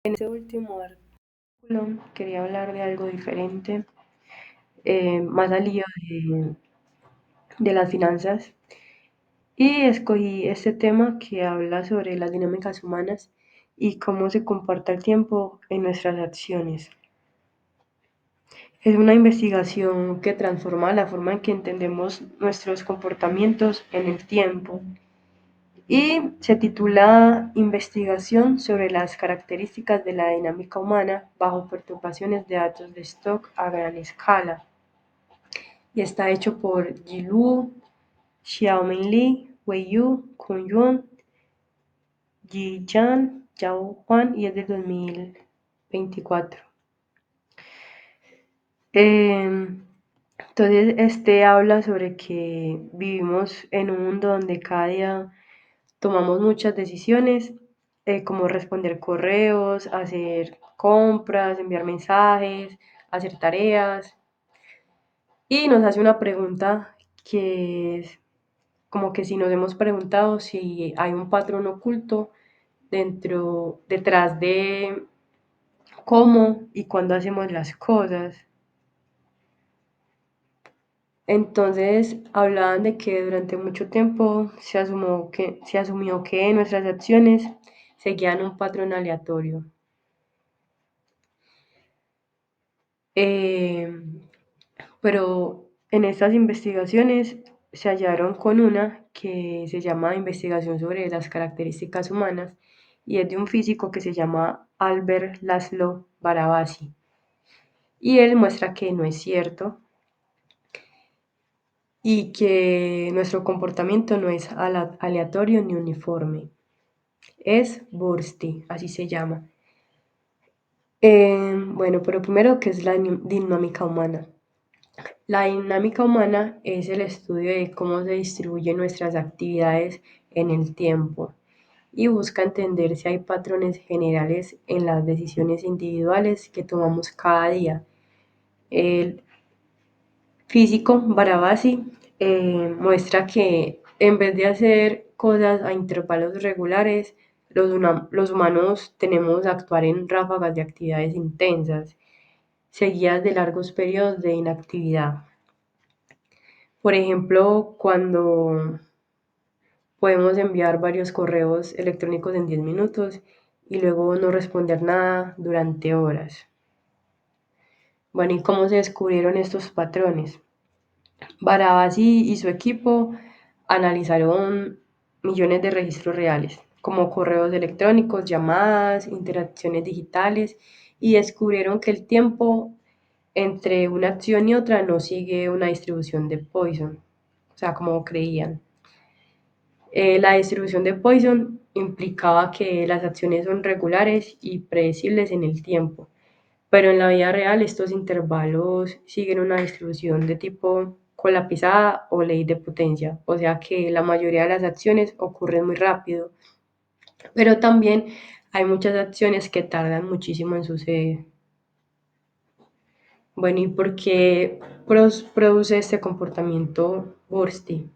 En este último artículo quería hablar de algo diferente, más al lío de las finanzas, y escogí este tema que habla sobre las dinámicas humanas y cómo se comporta el tiempo en nuestras acciones. Es una investigación que transforma la forma en que entendemos nuestros comportamientos en el tiempo y se titula Investigación sobre las características de la dinámica humana bajo perturbaciones de datos de stock a gran escala. Y está hecho por Jilu, Xiaoming Li, Wei Yu, Kun Yuan, Yi Zhan, Yao Juan y es del 2024. Entonces, este habla sobre que vivimos en un mundo donde cada día tomamos muchas decisiones, como responder correos, hacer compras, enviar mensajes, hacer tareas. Y nos hace una pregunta que es como que si nos hemos preguntado si hay un patrón oculto detrás de cómo y cuándo hacemos las cosas. Entonces hablaban de que durante mucho tiempo se asumió que nuestras acciones seguían un patrón aleatorio. Eh, pero en estas investigaciones se hallaron con una que se llama Investigación sobre las características humanas y es de un físico que se llama Albert Laszlo Barabasi. Y él muestra que no es cierto y que nuestro comportamiento no es aleatorio ni uniforme, es bursty, así se llama. Bueno, pero primero, ¿qué es la dinámica humana? La dinámica humana es el estudio de cómo se distribuyen nuestras actividades en el tiempo y busca entender si hay patrones generales en las decisiones individuales que tomamos cada día. El físico Barabasi muestra que en vez de hacer cosas a intervalos regulares, los humanos tenemos a actuar en ráfagas de actividades intensas, seguidas de largos periodos de inactividad. Por ejemplo, cuando podemos enviar varios correos electrónicos en 10 minutos y luego no responder nada durante horas. Bueno, ¿y cómo se descubrieron estos patrones? Barabasi y su equipo analizaron millones de registros reales, como correos electrónicos, llamadas, interacciones digitales, y descubrieron que el tiempo entre una acción y otra no sigue una distribución de Poisson, o sea, como creían. La distribución de Poisson implicaba que las acciones son regulares y predecibles en el tiempo, pero en la vida real estos intervalos siguen una distribución de tipo colapsada o ley de potencia, o sea que la mayoría de las acciones ocurren muy rápido, pero también hay muchas acciones que tardan muchísimo en suceder. Bueno, ¿y por qué produce este comportamiento bursty?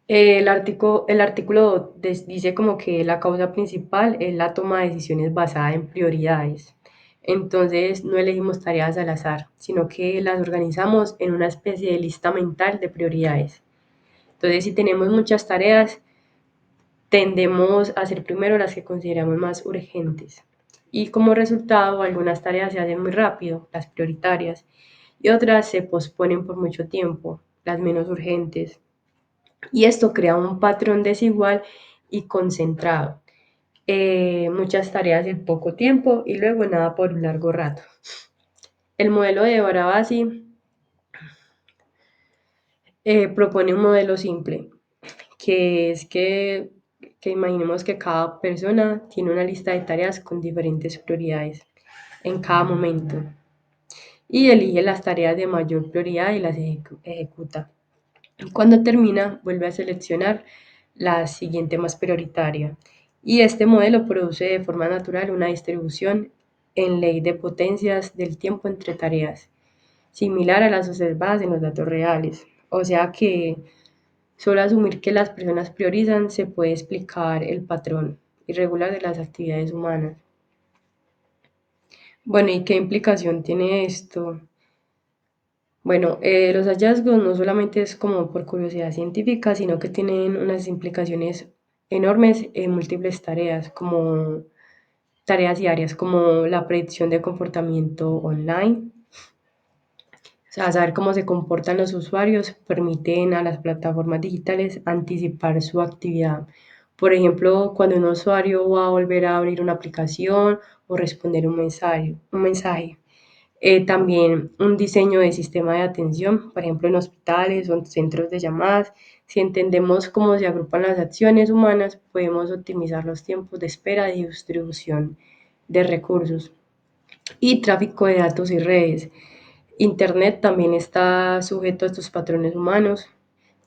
El artículo dice como que la causa principal es la toma de decisiones basada en prioridades. Entonces no elegimos tareas al azar, sino que las organizamos en una especie de lista mental de prioridades. Entonces si tenemos muchas tareas, tendemos a hacer primero las que consideramos más urgentes. Y como resultado, algunas tareas se hacen muy rápido, las prioritarias, y otras se posponen por mucho tiempo, las menos urgentes. Y esto crea un patrón desigual y concentrado. Muchas tareas en poco tiempo y luego nada por un largo rato. El modelo de Barabasi propone un modelo simple, que es que imaginemos que cada persona tiene una lista de tareas con diferentes prioridades en cada momento y elige las tareas de mayor prioridad y las ejecuta. Cuando termina, vuelve a seleccionar la siguiente más prioritaria. Y este modelo produce de forma natural una distribución en ley de potencias del tiempo entre tareas, similar a las observadas en los datos reales. O sea que solo asumir que las personas priorizan se puede explicar el patrón. irregular de las actividades humanas. Bueno, ¿y qué implicación tiene esto? Bueno, los hallazgos no solamente es como por curiosidad científica, sino que tienen unas implicaciones enormes en múltiples tareas, como tareas diarias, como la predicción de comportamiento online. O sea, saber cómo se comportan los usuarios permiten a las plataformas digitales anticipar su actividad. Por ejemplo, cuando un usuario va a volver a abrir una aplicación o responder un mensaje. También un diseño de sistema de atención, por ejemplo, en hospitales o en centros de llamadas. Si entendemos cómo se agrupan las acciones humanas, podemos optimizar los tiempos de espera y distribución de recursos. Y tráfico de datos y redes. Internet también está sujeto a estos patrones humanos,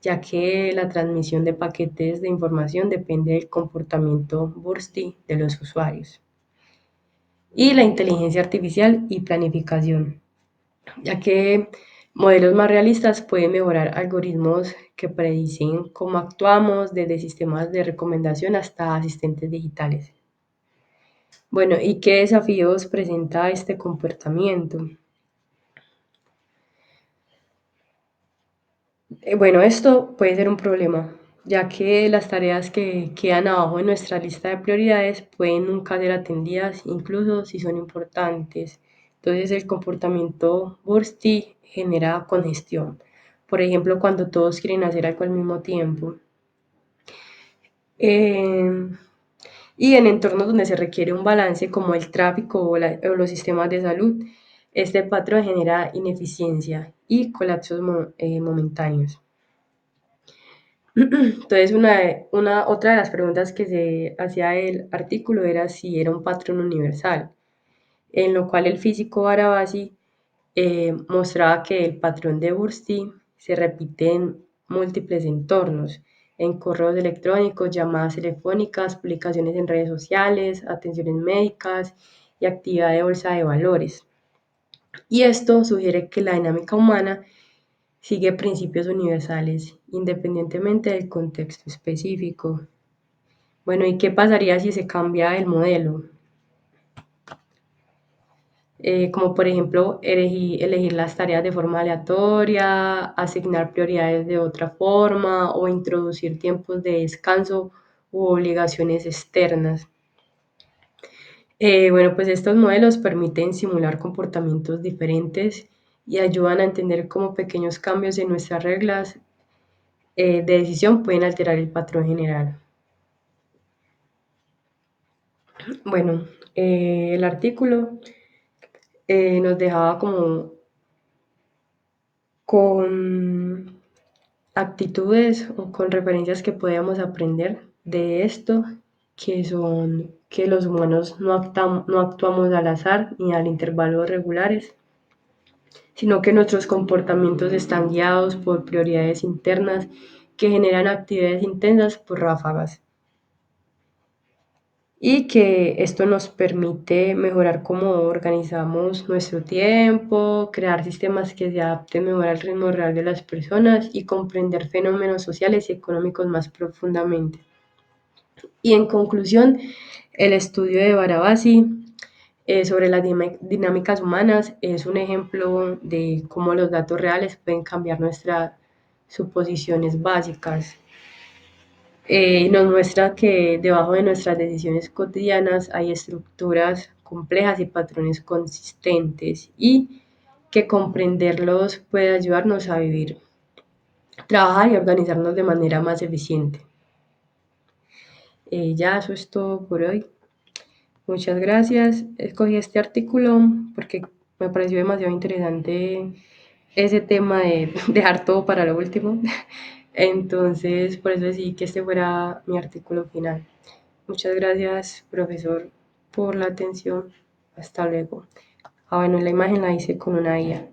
ya que la transmisión de paquetes de información depende del comportamiento bursty de los usuarios. Y la inteligencia artificial y planificación, ya que modelos más realistas pueden mejorar algoritmos que predicen cómo actuamos, desde sistemas de recomendación hasta asistentes digitales. Bueno, ¿y qué desafíos presenta este comportamiento? Bueno, esto puede ser un problema, ya que las tareas que quedan abajo en nuestra lista de prioridades pueden nunca ser atendidas, incluso si son importantes. Entonces, el comportamiento bursty genera congestión. Por ejemplo, cuando todos quieren hacer algo al mismo tiempo. Eh, y en entornos donde se requiere un balance, como el tráfico o los sistemas de salud, este patrón genera ineficiencia y colapsos momentáneos. Entonces, otra de las preguntas que se hacía el artículo era si era un patrón universal, en lo cual el físico Barabasi mostraba que el patrón de Bursty se repite en múltiples entornos, en correos electrónicos, llamadas telefónicas, publicaciones en redes sociales, atenciones médicas y actividad de bolsa de valores. Y esto sugiere que la dinámica humana sigue principios universales, independientemente del contexto específico. Bueno, ¿y qué pasaría si se cambia el modelo? Como por ejemplo elegir las tareas de forma aleatoria, asignar prioridades de otra forma o introducir tiempos de descanso u obligaciones externas. Bueno, pues estos modelos permiten simular comportamientos diferentes y ayudan a entender cómo pequeños cambios en nuestras reglas de decisión pueden alterar el patrón general. Bueno, el artículo nos dejaba como con actitudes o con referencias que podíamos aprender de esto, que son que los humanos no actuamos al azar ni al intervalos regulares, sino que nuestros comportamientos están guiados por prioridades internas que generan actividades intensas por ráfagas. Y que esto nos permite mejorar cómo organizamos nuestro tiempo, crear sistemas que se adapten mejor al ritmo real de las personas y comprender fenómenos sociales y económicos más profundamente. Y en conclusión, el estudio de Barabasi sobre las dinámicas humanas es un ejemplo de cómo los datos reales pueden cambiar nuestras suposiciones básicas. Nos muestra que debajo de nuestras decisiones cotidianas hay estructuras complejas y patrones consistentes y que comprenderlos puede ayudarnos a vivir, trabajar y organizarnos de manera más eficiente. Ya eso es todo por hoy. Muchas gracias. Escogí este artículo porque me pareció demasiado interesante ese tema de dejar todo para lo último. Entonces, por eso decidí que este fuera mi artículo final. Muchas gracias, profesor, por la atención. Hasta luego. Ah, bueno, la imagen la hice con una IA.